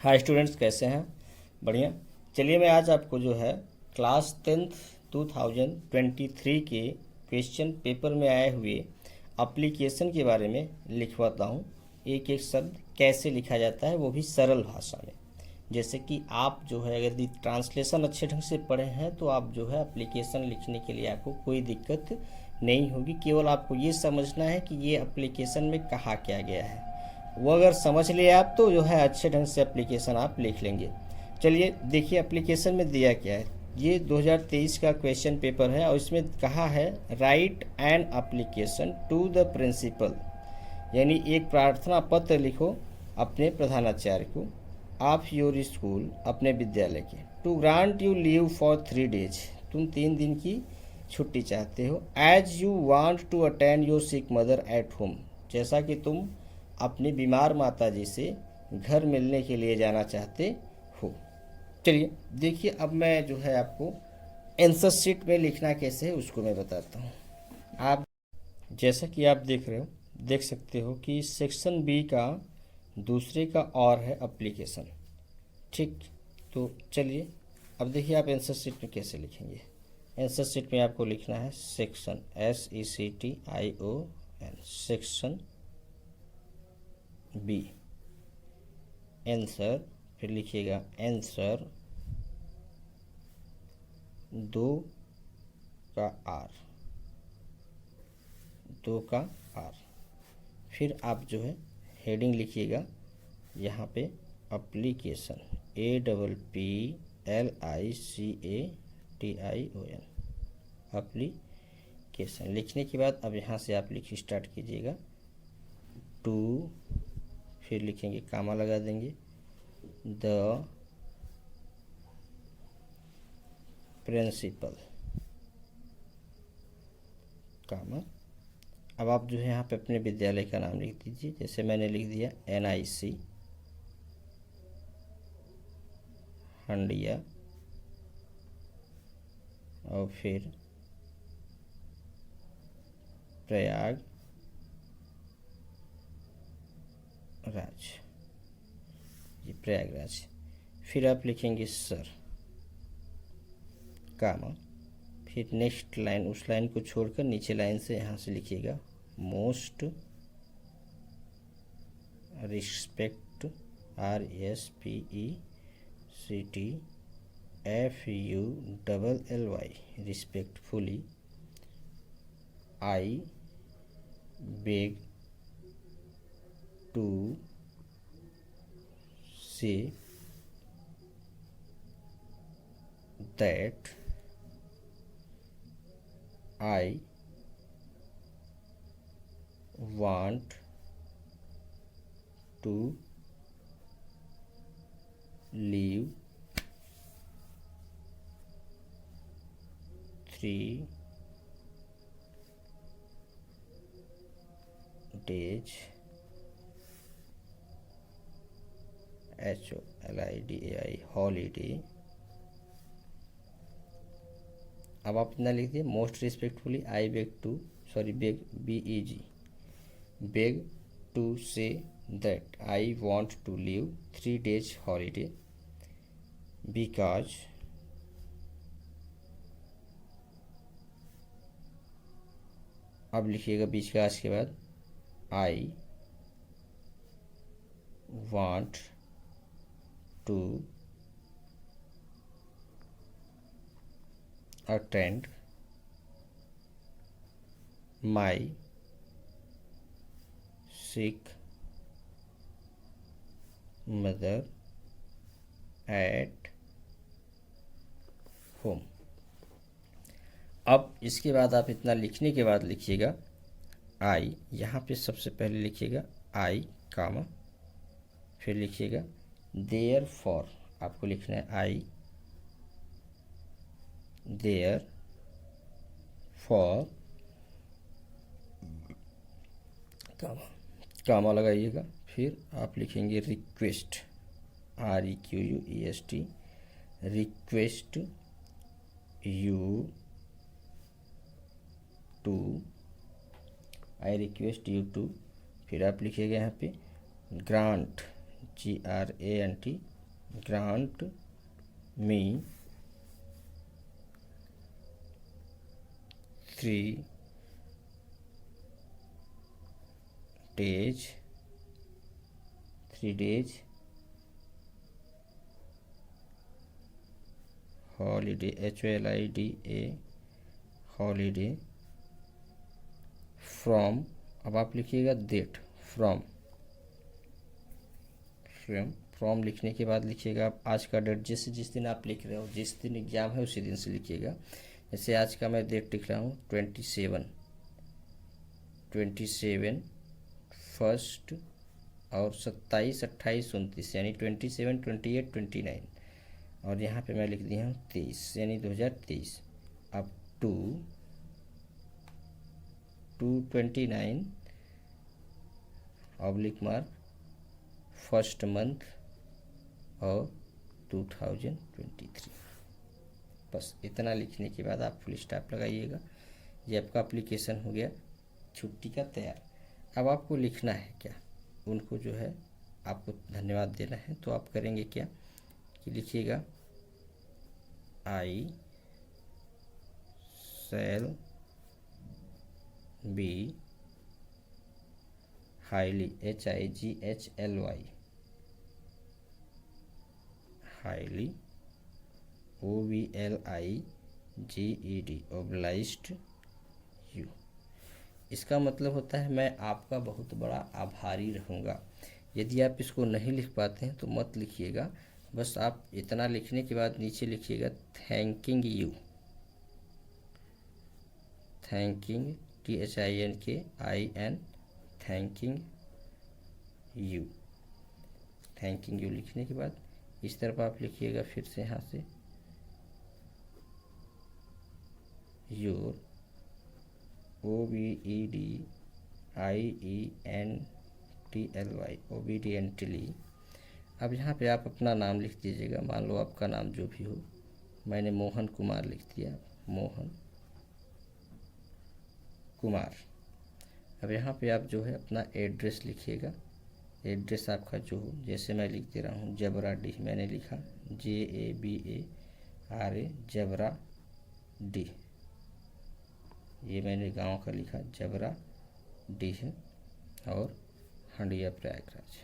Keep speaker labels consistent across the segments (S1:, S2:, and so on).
S1: Hi students, कैसे हैं? बढ़िया। चलिए मैं आज आपको जो है क्लास 10th 2023 के क्वेश्चन पेपर में आए हुए एप्लीकेशन के बारे में लिखवाता हूँ। एक एक शब्द कैसे लिखा जाता है, वो भी सरल भाषा में। जैसे कि आप जो है अगर यदि ट्रांसलेशन अच्छे ढंग से पढ़े हैं तो आप जो है एप्लीकेशन लिखने के लिए आपको कोई दिक्कत नहीं होगी। केवल आपको ये समझना है कि ये एप्लीकेशन में कहा क्या गया है। वो अगर समझ लिए आप तो जो है अच्छे ढंग से एप्लीकेशन आप लिख लेंगे। चलिए देखिए एप्लीकेशन में दिया क्या है। ये 2023 का क्वेश्चन पेपर है और इसमें कहा है write an application to the principal, यानी एक प्रार्थना पत्र लिखो अपने प्रधानाचार्य को ऑफ योर स्कूल, अपने विद्यालय के, to grant you leave for 3 days, तुम 3 दिन की छुट्टी चाहते हो, as you want to attend your sick mother at home, जैसा कि तुम अपनी बीमार माता जी से घर मिलने के लिए जाना चाहते हो। चलिए देखिए अब मैं जो है आपको आंसर शीट में लिखना कैसे है उसको मैं बताता हूँ। आप जैसा कि आप देख सकते हो कि सेक्शन बी का दूसरे का और है एप्लीकेशन। ठीक, तो चलिए अब देखिए आप आंसर शीट में कैसे लिखेंगे। आंसर शीट में आपको लिखना है section SECTION, section B, answer, फिर लिखिएगा आंसर 2 का आर, फिर आप जो है हेडिंग लिखिएगा यहाँ पे एप्लीकेशन, APPLICATION, एप्लीकेशन। लिखने के बाद अब यहाँ से आप लिख स्टार्ट कीजिएगा टू, फिर लिखेंगे कामा लगा देंगे, द प्रिंसिपल, कामा। अब आप जो है यहाँ पे अपने विद्यालय का नाम लिख दीजिए, जैसे मैंने लिख दिया NIC हंडिया, और फिर प्रयागराज, ये प्रयागराज। फिर आप लिखेंगे सर, कामा, फिर नेक्स्ट लाइन, उस लाइन को छोड़कर नीचे लाइन से यहाँ से लिखिएगा most respect, RESPECTFULLY, respectfully, I beg to say that I want to leave 3 days, HOLIDAY, holiday. अब आप इतना लिख दिए most respectfully, I beg to, sorry beg BEG, beg to say that I want to leave 3 days holiday because अब लिखिएगा बीच का आज के बाद I want to attend my sick mother at home। अब इसके बाद आप इतना लिखने के बाद लिखिएगा आई, यहाँ पे सबसे पहले लिखिएगा आई कामा, फिर लिखिएगा देयर फॉर, आपको लिखना है आई देयर फॉर, कामा लगाइएगा, फिर आप लिखेंगे request, REQUEST, request you to, I request you to, फिर आप लिखिएगा यहाँ पे grant, GRANT, grant me 3 days holiday, HOLIDA holiday from, अब आप लिखिएगा डेट, फ्रॉम लिखने के बाद लिखिएगा आप आज का डेट, जिस दिन आप लिख रहे हो, जिस दिन एग्ज़ाम है उसी दिन से लिखिएगा। जैसे आज का मैं डेट लिख रहा हूँ 27 फर्स्ट, और 27, 28, 29 यानी 27, 28, 29, और यहाँ पे मैं लिख दिया हूँ 23 यानी 2023 up to 29 oblique mark first month और 2023। बस इतना लिखने के बाद आप फुल स्टॉप लगाइएगा। ये आपका एप्लीकेशन हो गया छुट्टी का तैयार। अब आपको लिखना है क्या, उनको जो है आपको धन्यवाद देना है, तो आप करेंगे क्या कि लिखिएगा I shall be highly, HIGHLY highly OBLIGED obliged you. इसका मतलब होता है मैं आपका बहुत बड़ा आभारी रहूँगा। यदि आप इसको नहीं लिख पाते हैं तो मत लिखिएगा, बस आप इतना लिखने के बाद नीचे लिखिएगा thanking you, thanking THINKIN thanking you लिखने के बाद इस तरफ आप लिखिएगा फिर से यहाँ से योर OBEDIENTLY ओबीडियंटली। अब यहाँ पे आप अपना नाम लिख दीजिएगा, मान लो आपका नाम जो भी हो, मैंने मोहन कुमार लिख दिया, मोहन कुमार। अब यहाँ पे आप जो है अपना एड्रेस लिखिएगा, एड्रेस आपका जो हो, जैसे मैं लिख दे रहा हूँ जबरा डी, मैंने लिखा JABARA जबरा डी, ये मैंने गांव का लिखा जबरा डी है, और हंडिया प्रयागराज,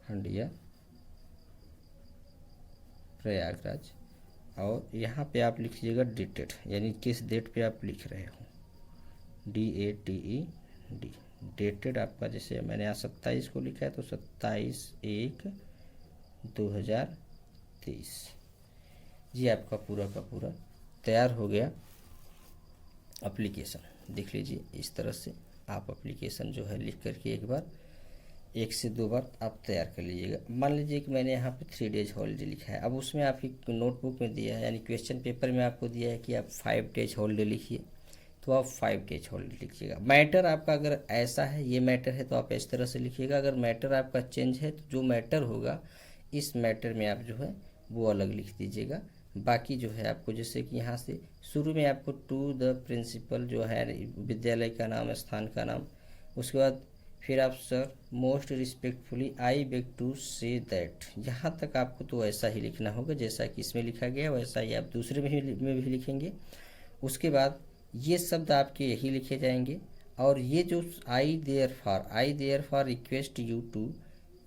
S1: हंडिया प्रयागराज। और यहाँ पे आप लिखिएगा डेटेड, यानी किस डेट पे आप लिख रहे हो, DATED डेटेड आपका, जैसे मैंने यहाँ 27 को लिखा है तो 27/1/2023। जी आपका पूरा का पूरा तैयार हो गया एप्लीकेशन। देख लीजिए इस तरह से आप एप्लीकेशन जो है लिख करके एक बार 1 से 2 बार आप तैयार कर लीजिएगा। मान लीजिए कि मैंने यहाँ पे 3 डेज हॉलीडे लिखा है, अब उसमें आपकी नोटबुक में दिया है, यानी क्वेश्चन पेपर में आपको दिया है कि आप 5 डेज हॉलीडे लिखिए, तो आप 5 डेज हॉलीडे लिखिएगा। मैटर आपका अगर ऐसा है, ये मैटर है तो आप इस तरह से लिखिएगा। अगर मैटर आपका चेंज है तो जो मैटर होगा इस मैटर में आप जो है वो अलग लिख दीजिएगा। बाकी जो है आपको, जैसे कि यहाँ से शुरू में आपको टू द प्रिंसिपल जो है विद्यालय का नाम, स्थान का नाम, उसके बाद फिर आप sir most respectfully I beg to say that, यहाँ तक आपको तो ऐसा ही लिखना होगा जैसा कि इसमें लिखा गया, वैसा ही आप दूसरे में भी लिखेंगे। उसके बाद ये शब्द आपके यही लिखे जाएंगे, और ये जो I therefore request you to,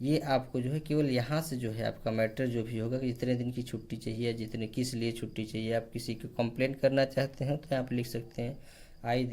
S1: ये आपको जो है केवल यहाँ से जो है आपका मैटर जो भी होगा कि जितने दिन की छुट्टी चाहिए, जितने किस लिए छुट्टी चाहिए, आप किसी को कंप्लेंट करना चाहते हैं तो आप लिख सकते हैं आई